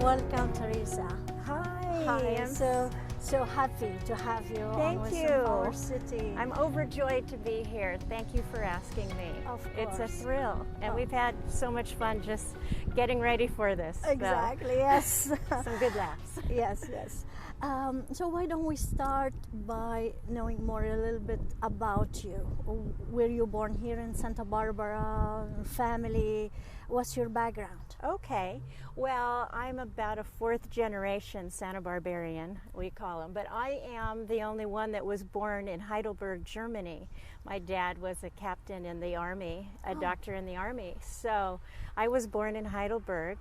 Welcome, Teresa. Hi. I'm so happy to have you Thank on you. Our city. I'm overjoyed to be here. Thank you for asking me. Of It's a course. thrill, and we've had so much fun just getting ready for this. so Exactly. Yes. some good laughs. yes. So why don't we start by knowing more a little bit about you? Were you born here in Santa Barbara? Family? What's your background? Okay. Well, I'm about a fourth generation Santa Barbarian, we call them, but I am the only one that was born in Heidelberg, Germany. My dad was a captain in the Army, a doctor in the Army. So I was born in Heidelberg,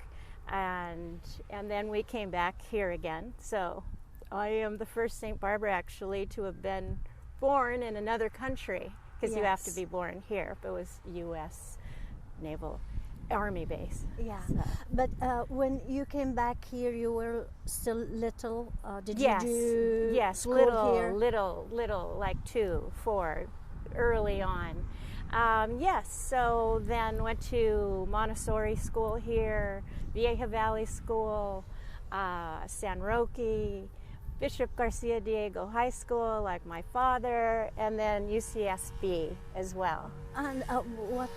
and then we came back here again. So I am the first St. Barbara actually to have been born in another country, because you have to Yes. be born here. It was U.S. Naval Army base. Yeah. So. But when you came back here, you were still little. Did Yes, you do yes, school little, here? little, like 2, 4, early on. Yes, so then went to Montessori school here, Vieja Valley School, San Roque, Bishop Garcia Diego High School, like my father, and then UCSB as well. And what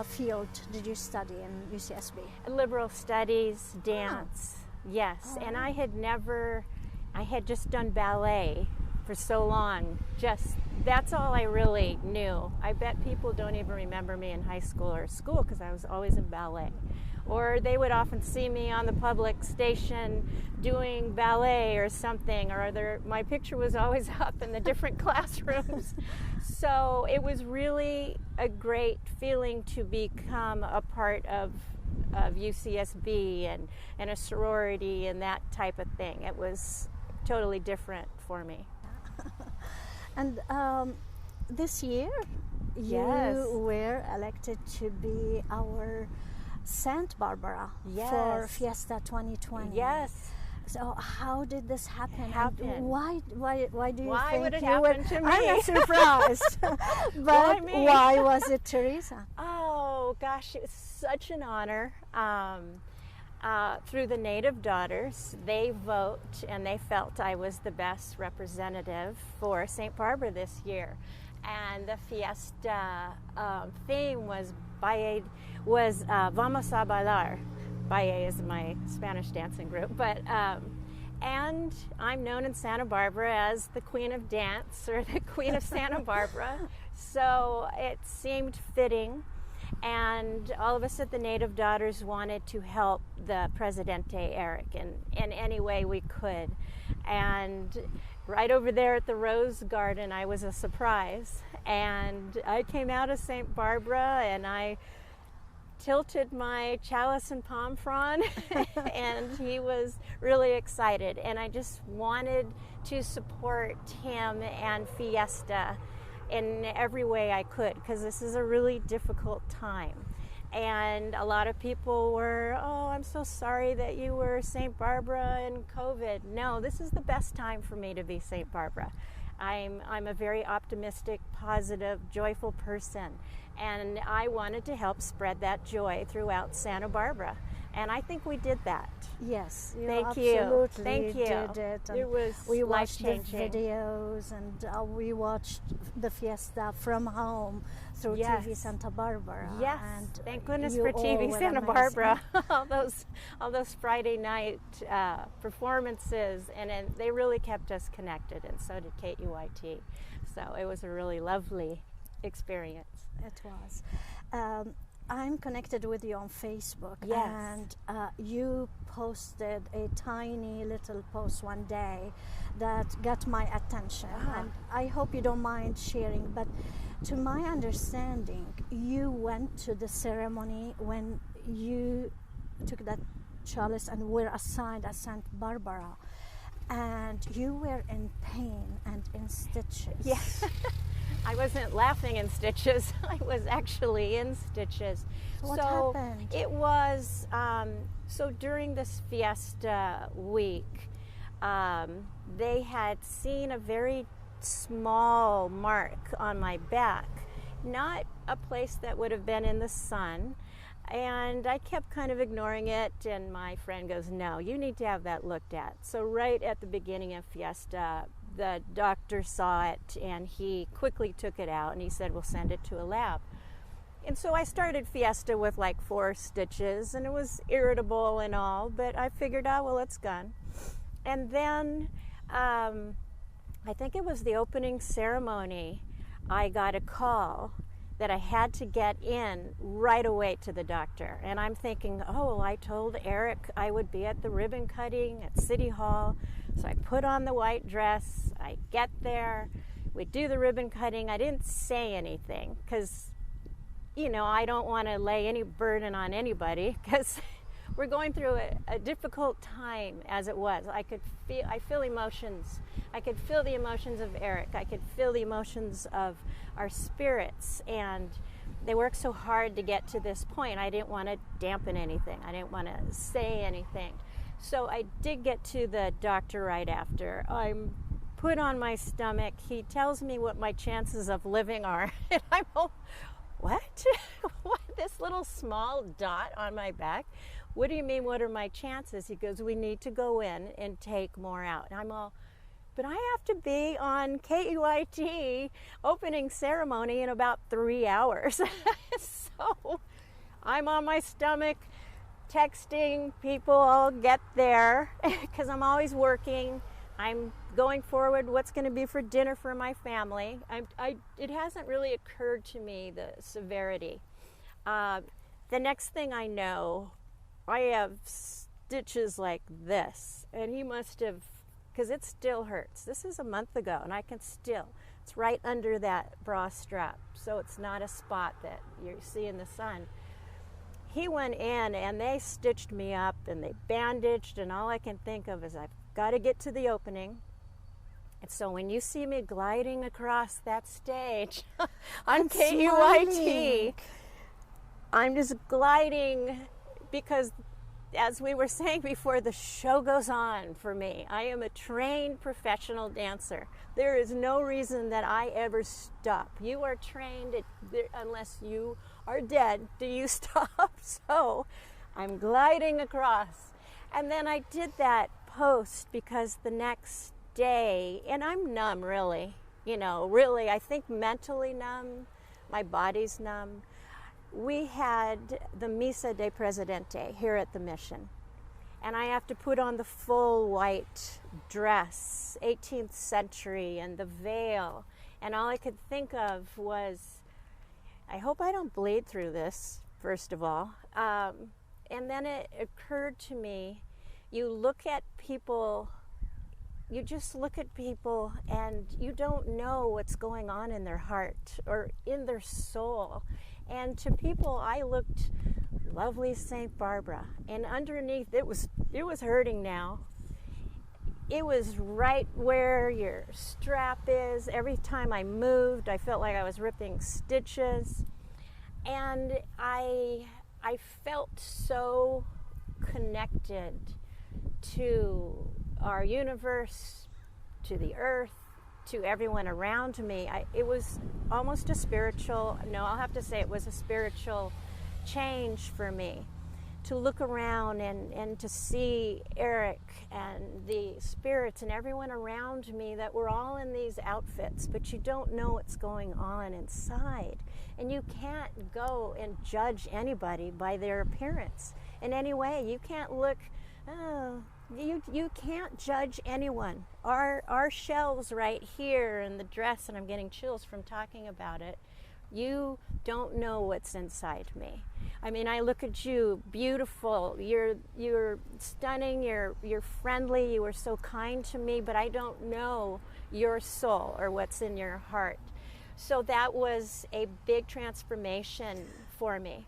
field did you study in UCSB? Liberal studies, dance, yes. And I had just done ballet for so long. That's all I really knew. I bet people don't even remember me in high school or school because I was always in ballet. Or they would often see me on the public station doing ballet or something, or my picture was always up in the different classrooms. So it was really a great feeling to become a part of UCSB and a sorority and that type of thing. It was totally different for me. And this year, Yes. you were elected to be our Saint Barbara Yes. for Fiesta 2020. Yes. So how did this happen? And Happened. why do you Why think would it you happen were? to me? I'm not surprised. But me? why was it Teresa? Oh gosh, it was such an honor. Through the Native Daughters, they vote and they felt I was the best representative for St. Barbara this year. And the fiesta theme was Vamos a Bailar. Baile is my Spanish dancing group, but and I'm known in Santa Barbara as the Queen of Dance or the Queen of Santa Barbara, so it seemed fitting. And all of us at the Native Daughters wanted to help the Presidente Eric in any way we could. And right over there at the Rose Garden, I was a surprise. And I came out of St. Barbara and I tilted my chalice and palm frond and he was really excited. And I just wanted to support him and Fiesta in every way I could, because this is a really difficult time. And a lot of people were, oh, I'm so sorry that you were St. Barbara in COVID. No, this is the best time for me to be St. Barbara. I'm a very optimistic, positive, joyful person, and I wanted to help spread that joy throughout Santa Barbara. And I think we did that. Yes, Thank you. absolutely Thank you. did it. And It was we watched the life-changing. videos and we watched the fiesta from home through Yes. TV Santa Barbara. Yes, and thank goodness you for all TV were Santa amazing. Barbara. all those Friday night performances, and they really kept us connected, and so did KUIT. So it was a really lovely experience. It was. I'm connected with you on Facebook, Yes. and you posted a tiny little post one day that got my attention, and I hope you don't mind sharing, but to my understanding, you went to the ceremony when you took that chalice and were assigned as Saint Barbara, and you were in pain and in stitches. Yeah. I wasn't laughing in stitches. I was actually in stitches. So what happened? It was, so during this fiesta week, they had seen a very small mark on my back, not a place that would have been in the sun. And I kept kind of ignoring it, and my friend goes, no, you need to have that looked at. So right at the beginning of Fiesta, the doctor saw it, and he quickly took it out, and he said, we'll send it to a lab. And so I started Fiesta with like 4 stitches, and it was irritable and all, but I figured, oh, well, it's gone. And then I think it was the opening ceremony, I got a call that I had to get in right away to the doctor. And I'm thinking, oh, well, I told Eric I would be at the ribbon cutting at City Hall. So I put on the white dress, I get there, we do the ribbon cutting. I didn't say anything because, you know, I don't want to lay any burden on anybody because we're going through a difficult time as it was. I feel emotions. I could feel the emotions of Eric. I could feel the emotions of our spirits, and they worked so hard to get to this point. I didn't want to dampen anything. I didn't want to say anything. So I did get to the doctor right after. I'm put on my stomach. He tells me what my chances of living are. And I'm all, what? What? This little small dot on my back? What do you mean, what are my chances? He goes, we need to go in and take more out. And I'm all, but I have to be on KUIT opening ceremony in about 3 hours. So I'm on my stomach texting people, I'll get there because I'm always working. I'm going forward what's going to be for dinner for my family. It hasn't really occurred to me the severity. The next thing I know, I have stitches like this, and he must have, because it still hurts. This is a month ago, and I can still, it's right under that bra strap, so it's not a spot that you see in the sun. He went in, and they stitched me up, and they bandaged, and all I can think of is I've got to get to the opening. And so when you see me gliding across that stage on KUIT, I'm just gliding because, as we were saying before, the show goes on for me. I am a trained professional dancer. There is no reason that I ever stop. You are trained unless you are dead. Do you stop? So I'm gliding across. And then I did that post because the next day, and I'm numb really, really, I think mentally numb, my body's numb. We had the Misa de Presidente here at the mission, and I have to put on the full white dress, 18th century, and the veil, and all I could think of was, I hope I don't bleed through this, first of all. And then it occurred to me, you look at people, you just look at people and you don't know what's going on in their heart or in their soul. And to people, I looked lovely St. Barbara, and underneath it was hurting now. It was right where your strap is. Every time I moved, I felt like I was ripping stitches, and I felt so connected to our universe, to the earth, to everyone around me. It was almost a spiritual, I'll have to say it was a spiritual change for me to look around and to see Eric and the spirits and everyone around me that were all in these outfits, but you don't know what's going on inside. And you can't go and judge anybody by their appearance in any way. You can't look, you can't judge anyone. Our shelves right here in the dress, and I'm getting chills from talking about it, you don't know what's inside me. I mean, I look at you, beautiful, you're stunning, you're friendly, you were so kind to me, but I don't know your soul or what's in your heart. So that was a big transformation for me.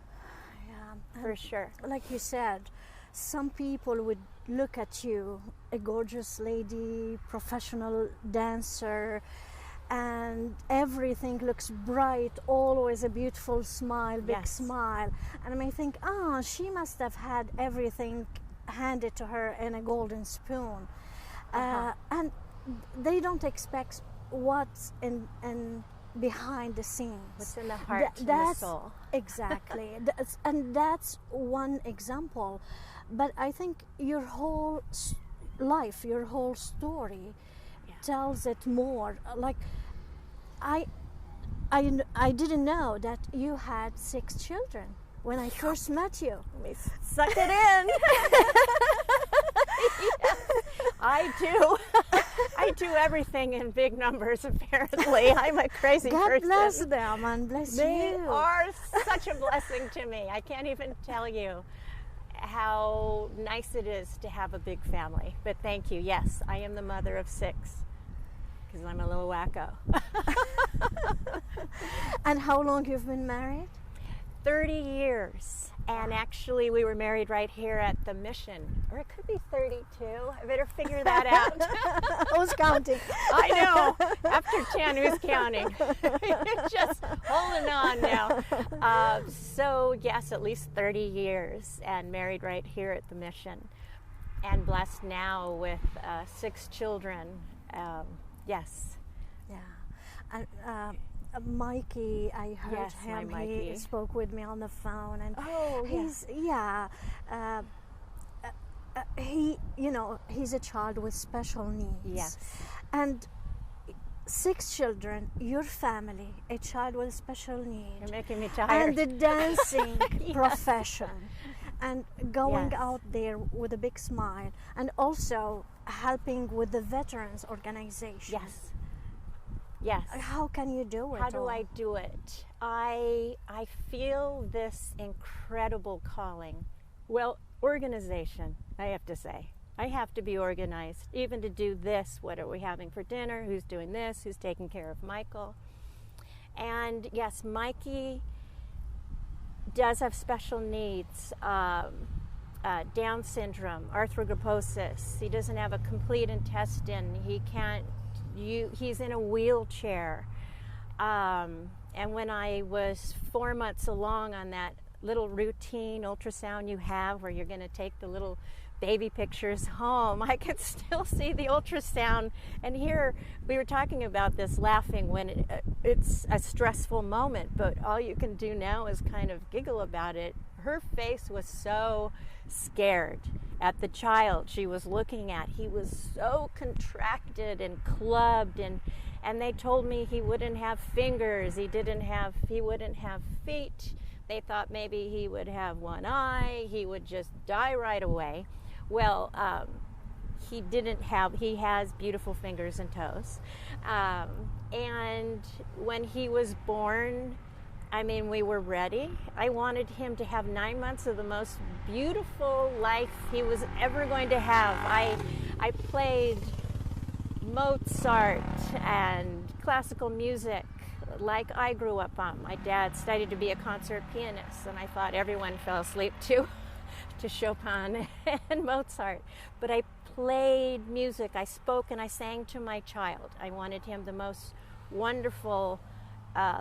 Yeah, for sure. Like you said, some people would look at you a gorgeous lady, professional dancer, and everything looks bright, always a beautiful smile, big Yes. smile. And I may think, she must have had everything handed to her in a golden spoon. And they don't expect what's in behind the scenes. What's in the heart and the That's soul. exactly. And that's one example. But I think your whole life, your whole story tells it more. Like I didn't know that you had 6 children when I first met you. Let me suck it in. Yes, I do. I do everything in big numbers, apparently. I'm a crazy God person. bless them and bless They you. are such a blessing to me. I can't even tell you how nice it is to have a big family. But thank you. Yes, I am the mother of 6 because I'm a little wacko. And how long you've been married? 30 years. And actually, we were married right here at the Mission. Or it could be 32. I better figure that out. Who's counting? I know. After 10, who's counting? Just holding on now. So, yes, at least 30 years and married right here at the Mission. And blessed now with 6 children. Yes. Yeah. And Mikey, I heard Yes, my him. Mikey. He spoke with me on the phone, and Oh, he's a child with special needs. Yes. And 6 children, your family, a child with special need, You're making me tired. and the dancing Yes. profession, and going Yes. out there with a big smile, and also helping with the veterans organization. Yes. Yes. How can you do it? How do all? I do it? I feel this incredible calling. Well, organization, I have to say. I have to be organized, even to do this. What are we having for dinner? Who's doing this? Who's taking care of Michael? And yes, Mikey does have special needs. Down syndrome, arthrogryposis. He doesn't have a complete intestine. He can't. He's in a wheelchair. And when I was 4 months along on that little routine ultrasound you have where you're going to take the little baby pictures home, I could still see the ultrasound. And here, we were talking about this laughing when it's a stressful moment, but all you can do now is kind of giggle about it. Her face was so scared at the child she was looking at. He was so contracted and clubbed, and they told me he wouldn't have fingers, he wouldn't have feet. They thought maybe he would have one eye, he would just die right away. Well, he has beautiful fingers and toes. And when he was born, I mean, we were ready. I wanted him to have 9 months of the most beautiful life he was ever going to have. I played Mozart and classical music like I grew up on. My dad studied to be a concert pianist, and I thought everyone fell asleep to Chopin and Mozart. But I played music, I spoke, and I sang to my child. I wanted him the most wonderful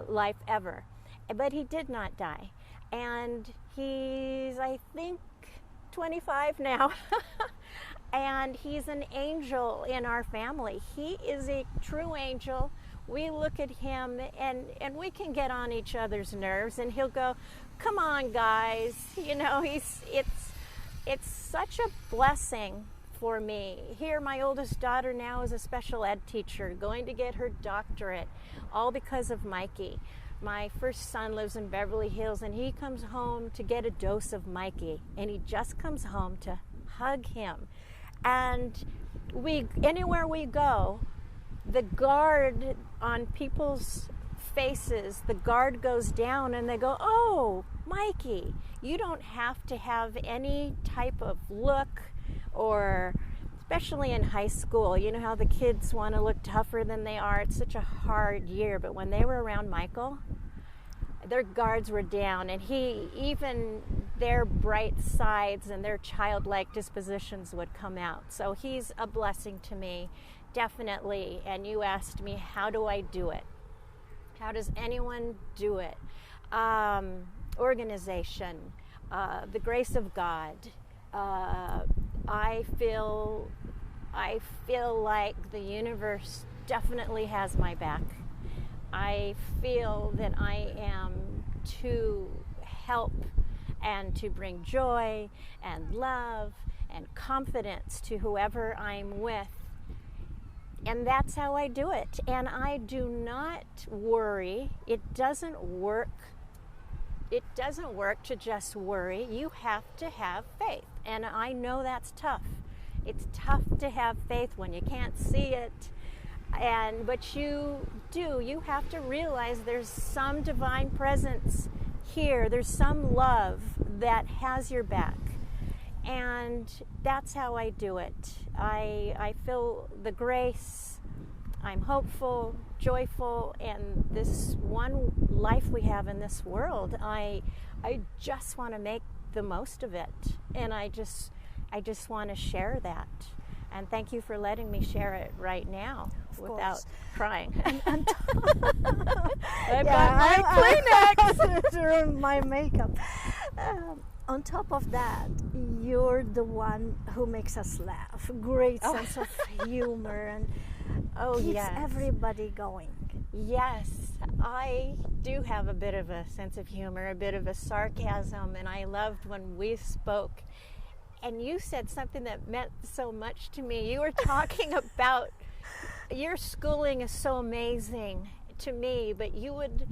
life ever. But he did not die. And he's, I think, 25 now. And he's an angel in our family. He is a true angel. We look at him and we can get on each other's nerves, and he'll go, "Come on, guys." You know, it's such a blessing for me. Here, my oldest daughter now is a special ed teacher, going to get her doctorate, all because of Mikey. My first son lives in Beverly Hills, and he comes home to get a dose of Mikey, and he just comes home to hug him. And anywhere we go, the guard on people's faces, the guard goes down, and they go, "Oh, Mikey." You don't have to have any type of look, or especially in high school, you know how the kids want to look tougher than they are. It's such a hard year. But when they were around Michael, their guards were down, and even their bright sides and their childlike dispositions would come out. So he's a blessing to me, definitely. And you asked me, how do I do it? How does anyone do it? Organization, the grace of God. I feel like the universe definitely has my back. I feel that I am to help and to bring joy and love and confidence to whoever I'm with. And that's how I do it. And I do not worry. It doesn't work. It doesn't work to just worry. You have to have faith. And I know that's tough. It's tough to have faith when you can't see it. But you do. You have to realize there's some divine presence here. There's some love that has your back. And that's how I do it. I feel the grace. I'm hopeful, joyful, and this one life we have in this world, I just want to make the most of it. And I just want to share that. And thank you for letting me share it right now without crying. And I've got my Kleenex to ruin my makeup. On top of that, you're the one who makes us laugh. Great sense of humor and keeps everybody going. Yes, I do have a bit of a sense of humor, a bit of a sarcasm, and I loved when we spoke. And you said something that meant so much to me. You were talking about your schooling is so amazing to me, but you would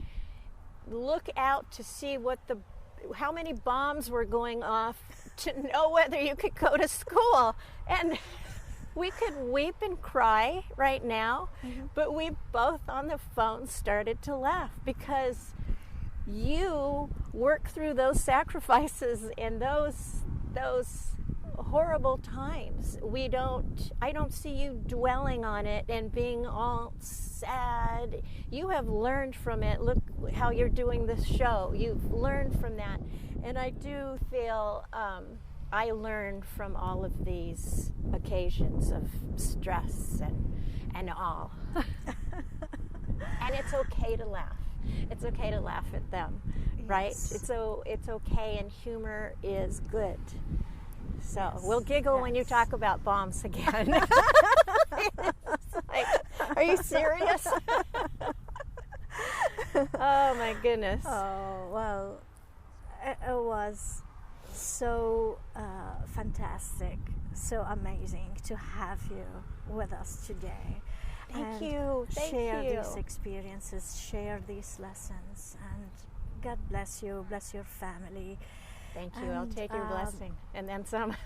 look out to see how many bombs were going off to know whether you could go to school. And we could weep and cry right now, but we both on the phone started to laugh because you work through those sacrifices and those horrible times. I don't see you dwelling on it and being all sad. You have learned from it. Look how you're doing this show. You've learned from that. And I do feel I learned from all of these occasions of stress and all. And it's okay to laugh. It's okay to laugh at them, right? It's okay, and humor is good. So we'll giggle when you talk about bombs again. It's like, are you serious? Oh my goodness. Oh, well, it was so fantastic, so amazing to have you with us today. Thank you. Share these experiences, share these lessons, and God bless you, bless your family. Thank you. I'll take your blessing and then some.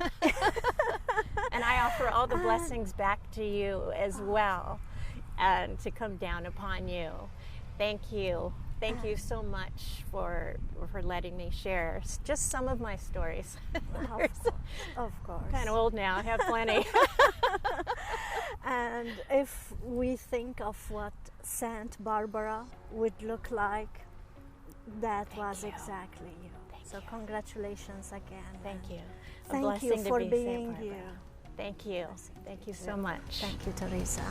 And I offer all the blessings back to you as well, and to come down upon you. Thank you. Thank you so much for letting me share just some of my stories. Of course. I'm kind of old now. I have plenty. And if we think of what Saint Barbara would look like, that was exactly you. So congratulations again. Thank you. Thank you for being you. Thank you. Thank you so much. Thank you, Teresa.